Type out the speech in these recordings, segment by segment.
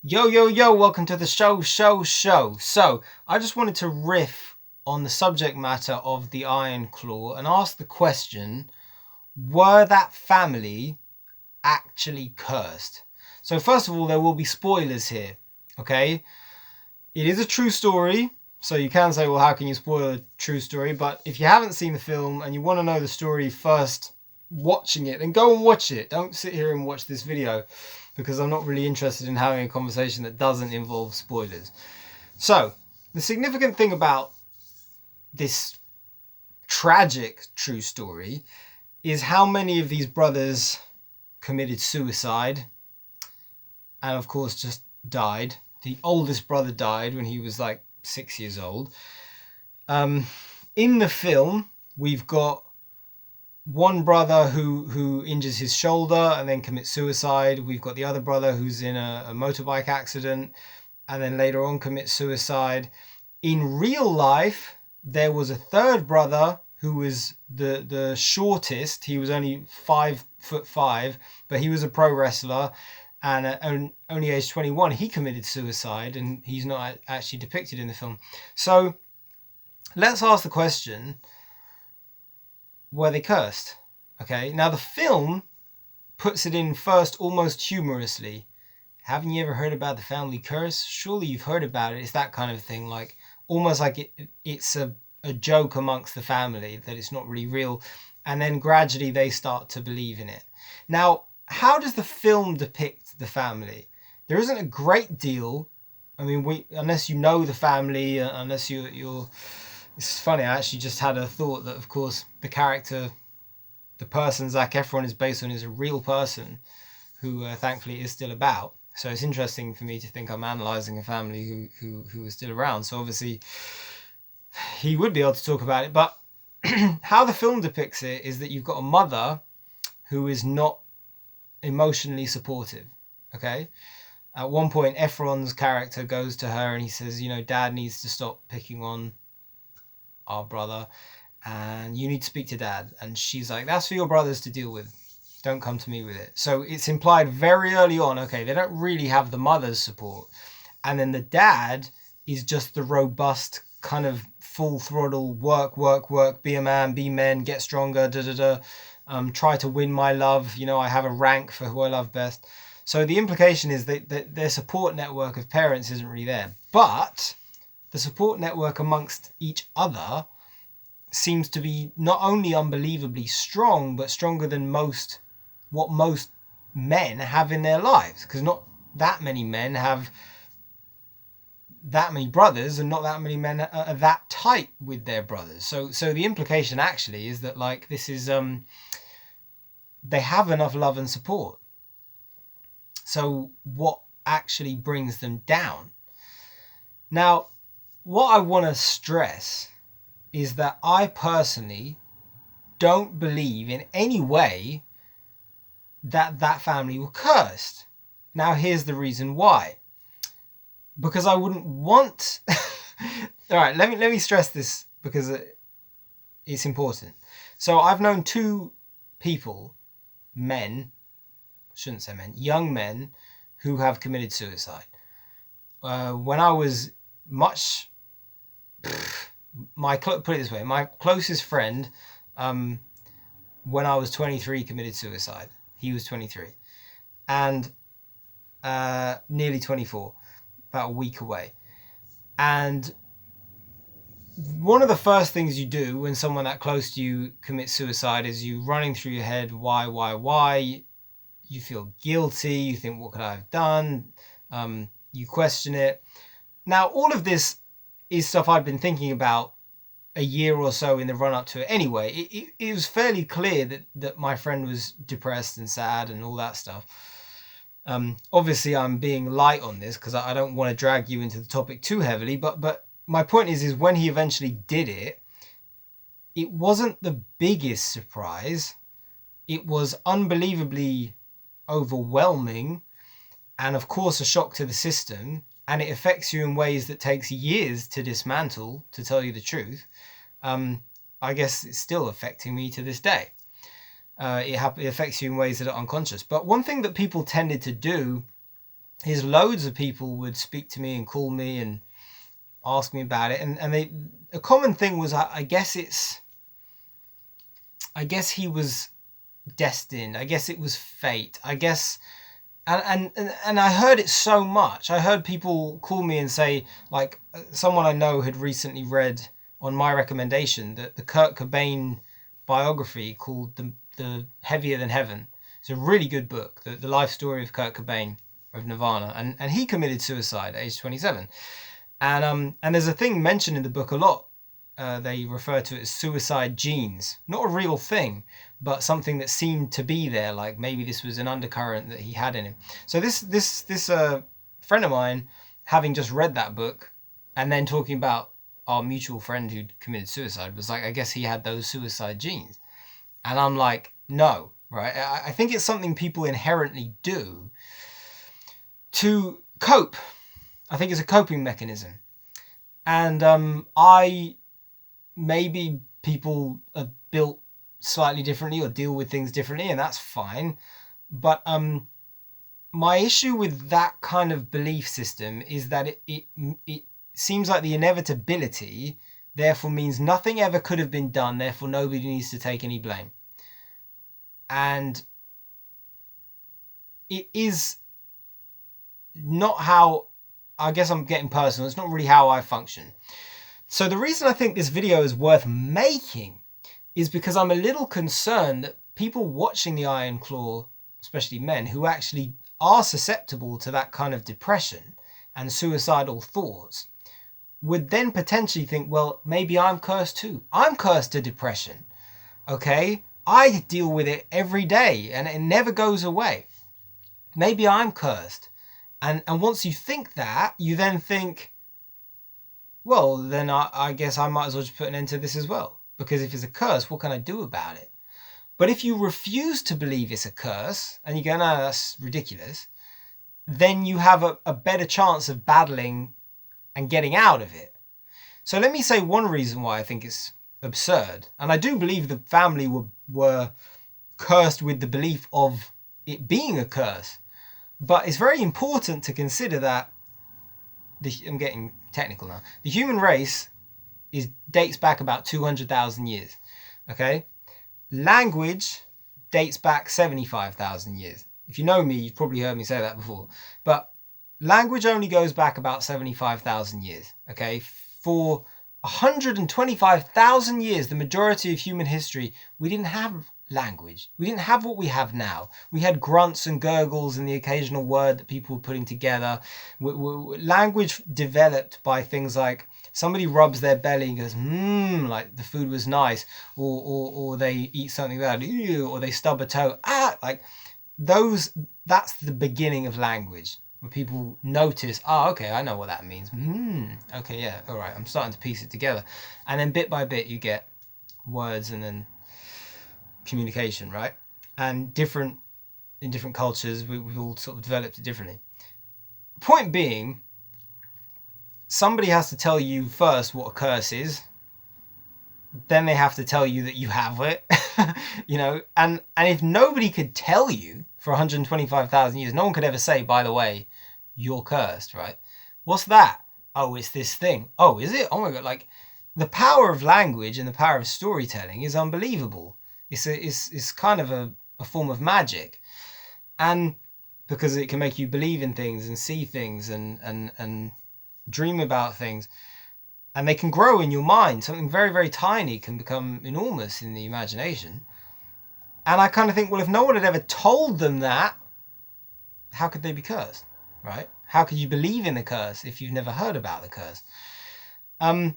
Yo, yo, yo, welcome to the show. So, I just wanted to riff on the subject matter of the Iron Claw and ask the question, were that family actually cursed? So first of all, there will be spoilers here, okay? It is a true story, so you can say, well, how can you spoil a true story? But if you haven't seen the film and you want to know the story first watching it, then go and watch it. Don't sit here and watch this video because I'm not really interested in having a conversation that doesn't involve spoilers. So, the significant thing about this tragic true story is how many of these brothers committed suicide and, of course, just died. The oldest brother died when he was like 6 years old. In the film, we've got one brother who injures his shoulder and then commits suicide. We've got the other brother who's in a motorbike accident and then later on commits suicide. In real life, there was a third brother who was the shortest. He was only 5'5", but he was a pro wrestler and only age 21. He committed suicide and he's not actually depicted in the film. So let's ask the question, were they cursed? Okay, now the film puts it in first almost humorously. Haven't you ever heard about the family curse? Surely you've heard about it. It's that kind of thing, like almost like it's a joke amongst the family, that it's not really real. And then gradually they start to believe in it. Now, how does the film depict the family? There isn't a great deal. I mean, unless you know the family, unless you're... It's funny, I actually just had a thought that, of course, the character, the person Zac Efron is based on is a real person who thankfully is still about. So it's interesting for me to think I'm analysing a family who is still around. So obviously he would be able to talk about it. But how the film depicts it is that you've got a mother who is not emotionally supportive, okay? At one point, Efron's character goes to her and he says, you know, Dad needs to stop picking on our brother and you need to speak to Dad. And she's like, that's for your brothers to deal with. Don't come to me with it. So it's implied very early on, okay, they don't really have the mother's support. And then the dad is just the robust kind of full throttle work, be a man, be men, get stronger, try to win my love. You know, I have a rank for who I love best. So the implication is that their support network of parents isn't really there. But the support network amongst each other seems to be not only unbelievably strong, but stronger than what most men have in their lives. Because not that many men have that many brothers, and not that many men are that tight with their brothers. So the implication actually is that, like, this is they have enough love and support. So what actually brings them down? Now, what I want to stress is that I personally don't believe in any way that family were cursed. Now, here's the reason why. Because I wouldn't want... All right, let me stress this because it's important. So I've known two people, men, shouldn't say men, young men who have committed suicide. When I was much... put it this way, my closest friend, when I was 23, committed suicide. He was 23. And nearly 24, about a week away. And one of the first things you do when someone that close to you commits suicide is you running through your head, why? You feel guilty, you think, what could I have done? You question it. Now, all of this is stuff I'd been thinking about a year or so in the run-up to it. Anyway, it was fairly clear that my friend was depressed and sad and all that stuff. Obviously, I'm being light on this because I don't want to drag you into the topic too heavily, but my point is when he eventually did it, it wasn't the biggest surprise. It was unbelievably overwhelming and, of course, a shock to the system. And it affects you in ways that takes years to dismantle, to tell you the truth. I guess it's still affecting me to this day. It affects you in ways that are unconscious. But one thing that people tended to do is loads of people would speak to me and call me and ask me about it, and a common thing was, I guess he was destined. I guess it was fate. I guess, and I heard it so much. I heard people call me and say, like, someone I know had recently read on my recommendation that the Kurt Cobain biography called the Heavier Than Heaven. It's a really good book, the life story of Kurt Cobain of Nirvana, and he committed suicide at age 27. And there's a thing mentioned in the book a lot. They refer to it as suicide genes. Not a real thing, but something that seemed to be there. Like maybe this was an undercurrent that he had in him. So this friend of mine, having just read that book, and then talking about our mutual friend who'd committed suicide, was like, I guess he had those suicide genes. And I'm like, no, right? I think it's something people inherently do to cope. I think it's a coping mechanism. And maybe people are built slightly differently or deal with things differently, and that's fine. But my issue with that kind of belief system is that it seems like the inevitability therefore means nothing ever could have been done, therefore nobody needs to take any blame. And it is not how, I guess I'm getting personal, it's not really how I function. So the reason I think this video is worth making is because I'm a little concerned that people watching the Iron Claw, especially men, who actually are susceptible to that kind of depression and suicidal thoughts, would then potentially think, well, maybe I'm cursed too. I'm cursed to depression, okay? I deal with it every day and it never goes away. Maybe I'm cursed. And once you think that, you then think, well, then I guess I might as well just put an end to this as well. Because if it's a curse, what can I do about it? But if you refuse to believe it's a curse, and you go, no, that's ridiculous, then you have a better chance of battling and getting out of it. So let me say one reason why I think it's absurd. And I do believe the family were cursed with the belief of it being a curse. But it's very important to consider that, I'm getting technical now, the human race dates back about 200,000 years, okay? Language dates back 75,000 years. If you know me, you've probably heard me say that before. But language only goes back about 75,000 years, okay? For 125,000 years, the majority of human history, we didn't have language. We didn't have what we have now. We had grunts and gurgles and the occasional word that people were putting together. Language developed by things like somebody rubs their belly and goes, like the food was nice, or they eat something bad, or they stub a toe, like those. That's the beginning of language, where people notice, okay, I know what that means. Okay, yeah, all right, I'm starting to piece it together, and then bit by bit you get words and then communication, right? And in different cultures, we've all sort of developed it differently. Point being, somebody has to tell you first what a curse is, then they have to tell you that you have it, you know, and if nobody could tell you for 125,000 years, no one could ever say, by the way, you're cursed, right? What's that? Oh, it's this thing. Oh, is it? Oh my God, like the power of language and the power of storytelling is unbelievable. It's kind of a form of magic, and because it can make you believe in things and see things and dream about things, and they can grow in your mind. Something very, very tiny can become enormous in the imagination. And I kind of think, well, if no one had ever told them that, how could they be cursed, right? How could you believe in the curse if you've never heard about the curse? And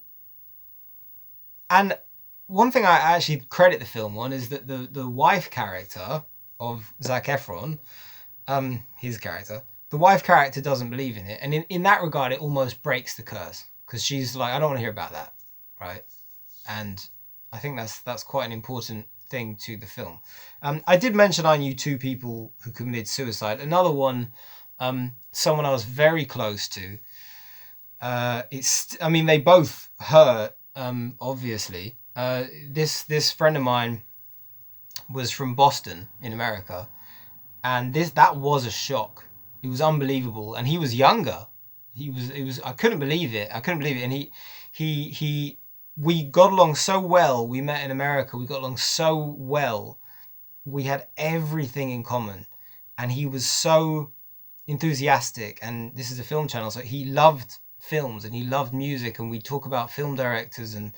one thing I actually credit the film on is that the wife character of Zac Efron, his character, the wife character doesn't believe in it. And in that regard, it almost breaks the curse, because she's like, I don't want to hear about that, right? And I think that's quite an important thing to the film. I did mention I knew two people who committed suicide. Another one, someone I was very close to. They both hurt, obviously. This friend of mine was from Boston in America, and that was a shock. It was unbelievable. And he was younger. I couldn't believe it. And we got along so well. We met in America. We got along so well. We had everything in common. And he was so enthusiastic. And this is a film channel, so he loved films and he loved music. And we'd talk about film directors, and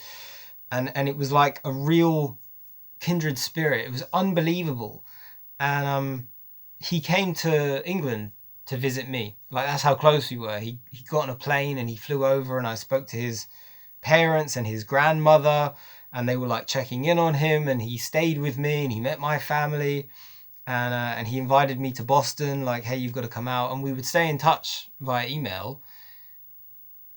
it was like a real kindred spirit. It was unbelievable. And he came to England to visit me. Like, that's how close we were. He got on a plane and he flew over, and I spoke to his parents and his grandmother, and they were like checking in on him, and he stayed with me and he met my family, and he invited me to Boston, like, hey, you've got to come out. And we would stay in touch via email.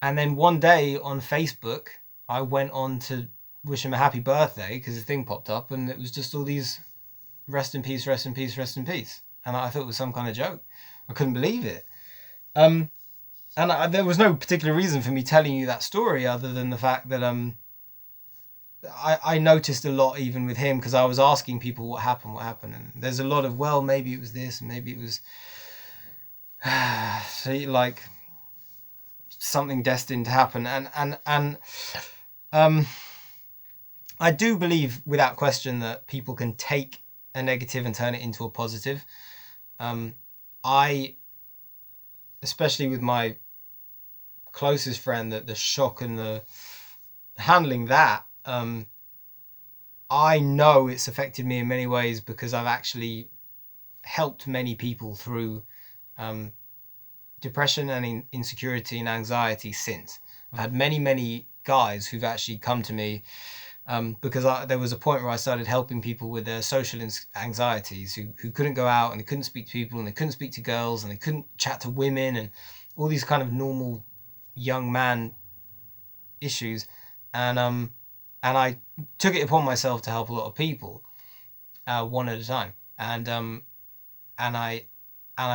And then one day on Facebook, I went on to wish him a happy birthday because the thing popped up, and it was just all these rest in peace, rest in peace, rest in peace. And I thought it was some kind of joke. I couldn't believe it. And there was no particular reason for me telling you that story other than the fact that I noticed a lot even with him, because I was asking people what happened. And there's a lot of, well, maybe it was this, and maybe it was like something destined to happen. And I do believe without question that people can take a negative and turn it into a positive. I, especially with my closest friend, that the shock and the handling that, I know it's affected me in many ways, because I've actually helped many people through depression and insecurity and anxiety since. I've had many guys who've actually come to me because there was a point where I started helping people with their social anxieties who couldn't go out, and they couldn't speak to people, and they couldn't speak to girls, and they couldn't chat to women, and all these kind of normal young man issues. And I took it upon myself to help a lot of people, one at a time. And I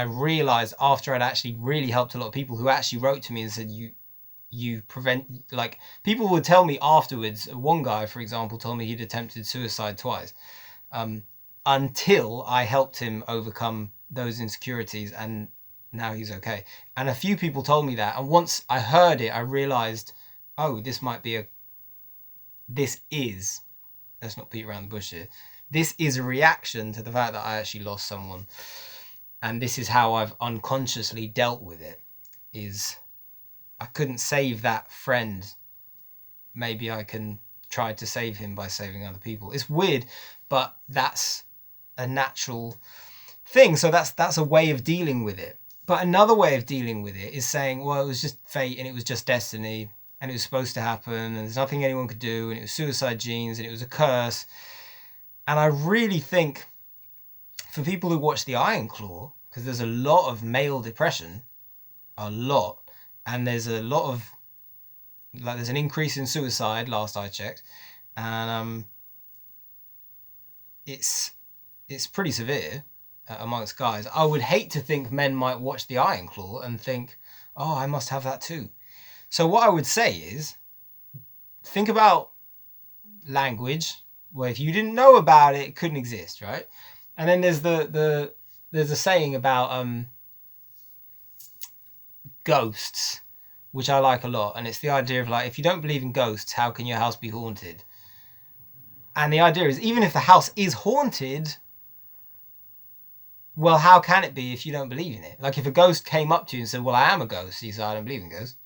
realized after I'd actually really helped a lot of people who actually wrote to me and said, you prevent, like, people would tell me afterwards. One guy, for example, told me he'd attempted suicide twice, until I helped him overcome those insecurities, and now he's okay. And a few people told me that, and once I heard it, I realized, oh, let's not beat around the bush here. This is a reaction to the fact that I actually lost someone. And this is how I've unconsciously dealt with it, is I couldn't save that friend. Maybe I can try to save him by saving other people. It's weird, but that's a natural thing. So that's a way of dealing with it. But another way of dealing with it is saying, well, it was just fate, and it was just destiny, and it was supposed to happen, and there's nothing anyone could do, and it was suicide genes, and it was a curse. And I really think for people who watch The Iron Claw, because there's a lot of male depression, a lot, and there's a lot of, like, there's an increase in suicide last I checked, and it's pretty severe amongst guys. I would hate to think men might watch The Iron Claw and think, oh, I must have that too. So what I would say is, think about language, where if you didn't know about it, it couldn't exist, right? And then there's there's a saying about ghosts, which I like a lot, and it's the idea of, like, if you don't believe in ghosts, how can your house be haunted? And the idea is, even if the house is haunted, well, how can it be if you don't believe in it? Like, if a ghost came up to you and said, well, I am a ghost, you say, I don't believe in ghosts.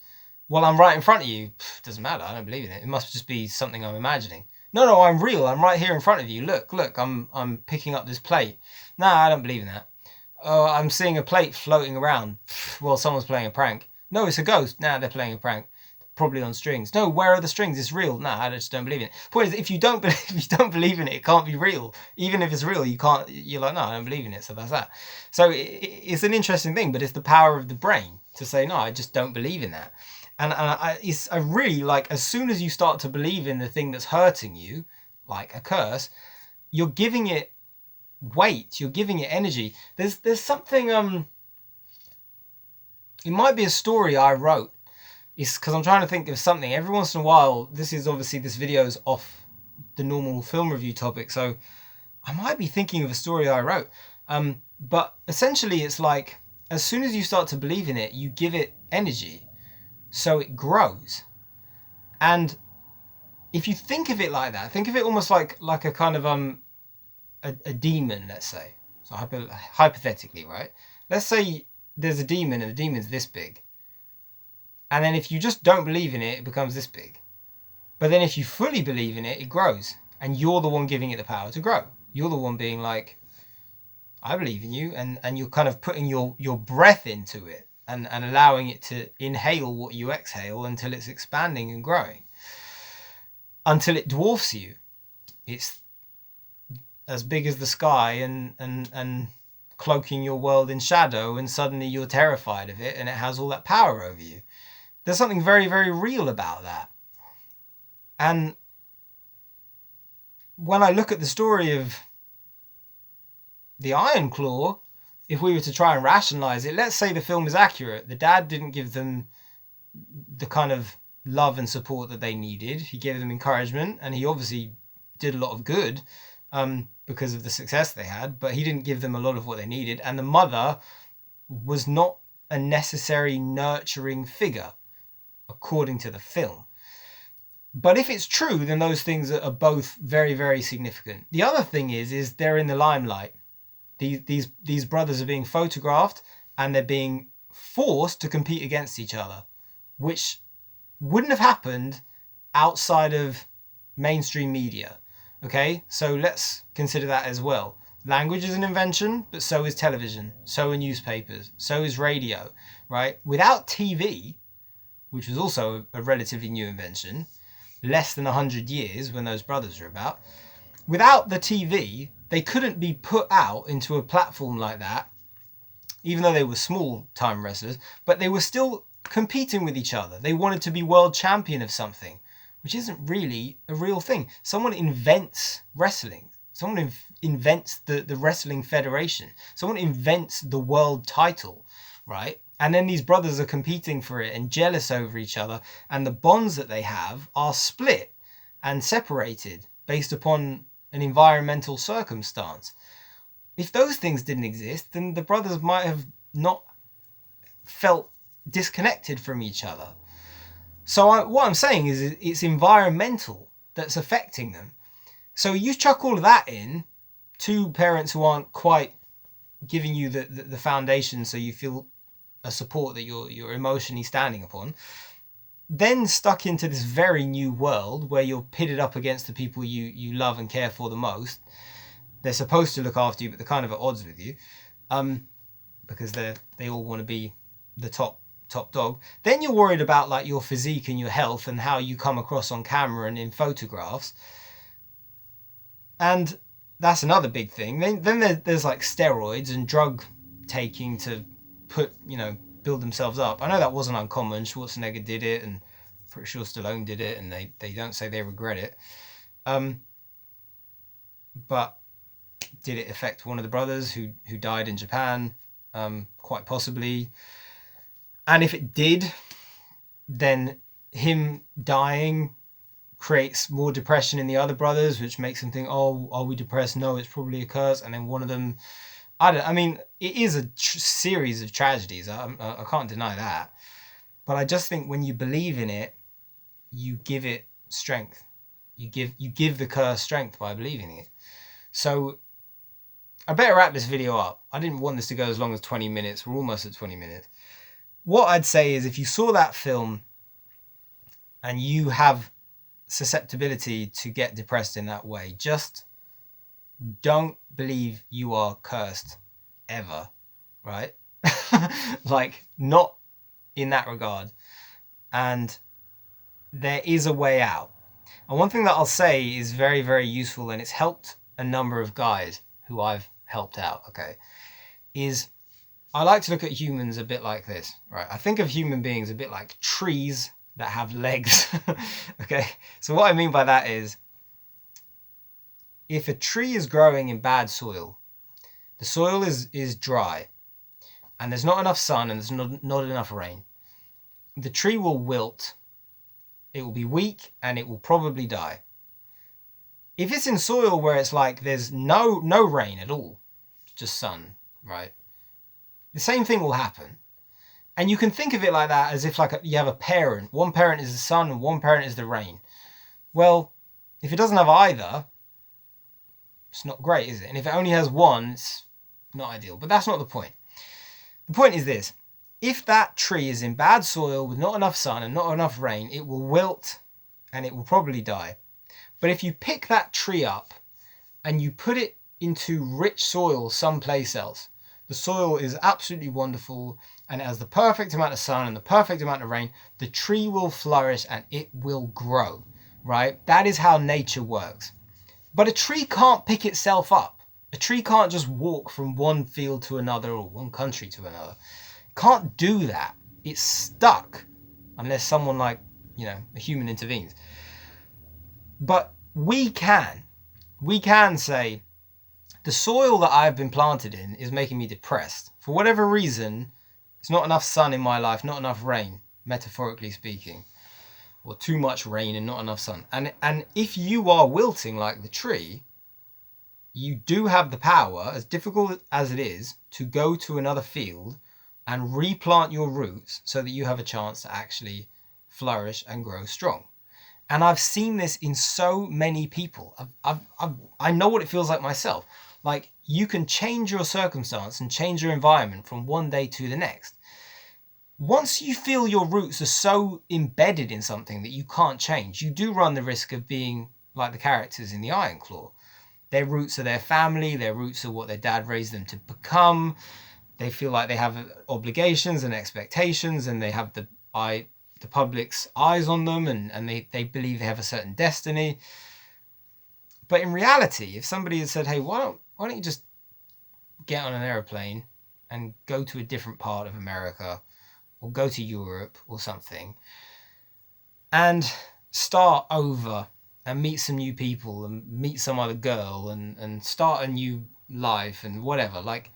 Well, I'm right in front of you. Doesn't matter, I don't believe in it. It must just be something I'm imagining. No, I'm real. I'm right here in front of you. Look, I'm picking up this plate. Nah, I don't believe in that. Oh, I'm seeing a plate floating around. Well, someone's playing a prank. No, it's a ghost. Nah, they're playing a prank. Probably on strings. No, where are the strings? It's real. Nah, I just don't believe in it. Point is, if you don't believe in it, it can't be real. Even if it's real, you're like, no, I don't believe in it. So that's that. So it's an interesting thing, but it's the power of the brain to say, no, I just don't believe in that. And I really, like, as soon as you start to believe in the thing that's hurting you, like a curse, you're giving it weight, you're giving it energy. There's something, it might be a story I wrote. It's because I'm trying to think of something. Every once in a while, this video is off the normal film review topic, so I might be thinking of a story I wrote. But essentially it's like, as soon as you start to believe in it, you give it energy, so it grows. And if you think of it like that, think of it almost like a kind of a demon, let's say. So hypothetically, right? Let's say there's a demon and the demon's this big. And then if you just don't believe in it, it becomes this big. But then if you fully believe in it, it grows. And you're the one giving it the power to grow. You're the one being like, I believe in you. And you're kind of putting your breath into it and allowing it to inhale what you exhale until it's expanding and growing. Until it dwarfs you. It's as big as the sky and cloaking your world in shadow, and suddenly you're terrified of it and it has all that power over you. There's something very, very real about that. And when I look at the story of the Iron Claw, if we were to try and rationalize it, let's say the film is accurate. The dad didn't give them the kind of love and support that they needed. He gave them encouragement, and he obviously did a lot of good because of the success they had, but he didn't give them a lot of what they needed. And the mother was not a necessary nurturing figure, according to the film. But if it's true, then those things are both very, very significant. The other thing is they're in the limelight. These brothers are being photographed and they're being forced to compete against each other, which wouldn't have happened outside of mainstream media. Okay, so let's consider that as well. Language is an invention, but so is television, so are newspapers, so is radio, right? Without TV, which was also a relatively new invention, less than 100 years when those brothers were about, without the TV, they couldn't be put out into a platform like that, even though they were small-time wrestlers, but they were still competing with each other. They wanted to be world champion of something, which isn't really a real thing. Someone invents wrestling. Someone invents the Wrestling Federation. Someone invents the world title, right? And then these brothers are competing for it and jealous over each other, and the bonds that they have are split and separated based upon an environmental circumstance. If those things didn't exist, then the brothers might have not felt disconnected from each other. So what I'm saying is it's environmental that's affecting them. So you chuck all of that in, two parents who aren't quite giving you the foundation so you feel a support that you're emotionally standing upon, then stuck into this very new world where you're pitted up against the people you love and care for the most. They're supposed to look after you, but they're kind of at odds with you, because they all want to be the top dog. Then you're worried about like your physique and your health and how you come across on camera and in photographs. And that's another big thing. Then there's like steroids and drug taking to build themselves up. I know that wasn't uncommon. Schwarzenegger did it, and pretty sure Stallone did it, and they don't say they regret it. But did it affect one of the brothers who died in Japan? Quite possibly. And if it did, then him dying creates more depression in the other brothers, which makes them think, oh, are we depressed? No, it's probably a curse. And then one of them, it is a series of tragedies. I can't deny that. But I just think when you believe in it, you give it strength. You give the curse strength by believing in it. So I better wrap this video up. I didn't want this to go as long as 20 minutes. We're almost at 20 minutes. What I'd say is if you saw that film and you have susceptibility to get depressed in that way, just don't believe you are cursed ever, right? Like, not in that regard. And there is a way out. And one thing that I'll say is very, very useful, and it's helped a number of guys who I've helped out, okay, is I like to look at humans a bit like this, right? I think of human beings a bit like trees that have legs, okay? So what I mean by that is, if a tree is growing in bad soil, the soil is dry, and there's not enough sun and there's not enough rain, the tree will wilt, it will be weak, and it will probably die. If it's in soil where it's like there's no rain at all, just sun, right? the same thing will happen. And you can think of it like that, as if like you have a parent. One parent is the sun and one parent is the rain. Well, if it doesn't have either, it's not great, is it? And if it only has one, it's not ideal. But that's not the point. The point is this. If that tree is in bad soil with not enough sun and not enough rain, it will wilt and it will probably die. But if you pick that tree up and you put it into rich soil someplace else, the soil is absolutely wonderful and it has the perfect amount of sun and the perfect amount of rain, the tree will flourish and it will grow, right? That is how nature works. But a tree can't pick itself up. A tree can't just walk from one field to another or one country to another. It can't do that. It's stuck unless someone like, a human intervenes. But we can say, the soil that I've been planted in is making me depressed. For whatever reason, it's not enough sun in my life, not enough rain, metaphorically speaking. Or too much rain and not enough sun. And if you are wilting like the tree, you do have the power, as difficult as it is, to go to another field and replant your roots so that you have a chance to actually flourish and grow strong. And I've seen this in so many people. I know what it feels like myself. Like, you can change your circumstance and change your environment from one day to the next. Once you feel your roots are so embedded in something that you can't change, you do run the risk of being like the characters in the Iron Claw. Their roots are their family, their roots are what their dad raised them to become. They feel like they have obligations and expectations, and they have the public's eyes on them, and they believe they have a certain destiny. But in reality, if somebody had said, hey, why don't you just get on an aeroplane and go to a different part of America, or go to Europe or something, and start over and meet some new people and meet some other girl and start a new life and whatever, like,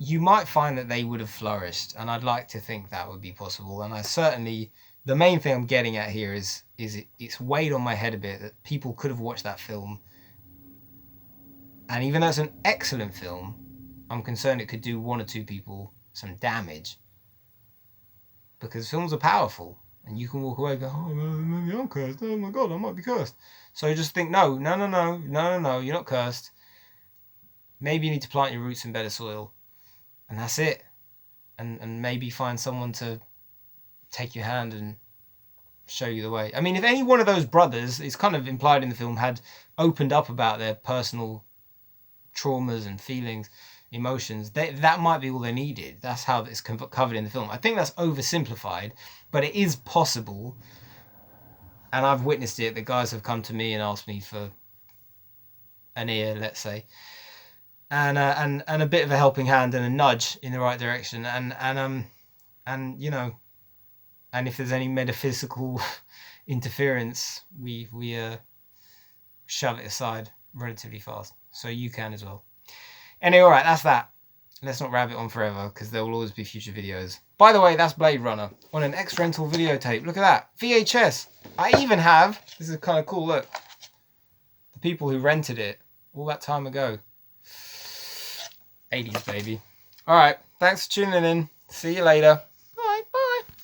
you might find that they would have flourished. And I'd like to think that would be possible. And I certainly, the main thing I'm getting at here is it's weighed on my head a bit that people could have watched that film. And even though it's an excellent film, I'm concerned it could do one or two people some damage. Because films are powerful, and you can walk away and go, oh, maybe I'm cursed. Oh my God, I might be cursed. So just think, no, you're not cursed. Maybe you need to plant your roots in better soil, and that's it. And maybe find someone to take your hand and show you the way. I mean, if any one of those brothers, it's kind of implied in the film, had opened up about their personal traumas and feelings, emotions, that might be all they needed. That's how it's covered in the film. I think that's oversimplified, but it is possible, and I've witnessed it. The guys have come to me and asked me for an ear, let's say, and a bit of a helping hand and a nudge in the right direction, and if there's any metaphysical interference, we shove it aside relatively fast, so you can as well. Anyway, alright, that's that. Let's not rabbit on forever, because there will always be future videos. By the way, that's Blade Runner on an ex-rental videotape. Look at that. VHS. I even have, this is kind of cool, look. The people who rented it all that time ago. 80s, baby. Alright, thanks for tuning in. See you later.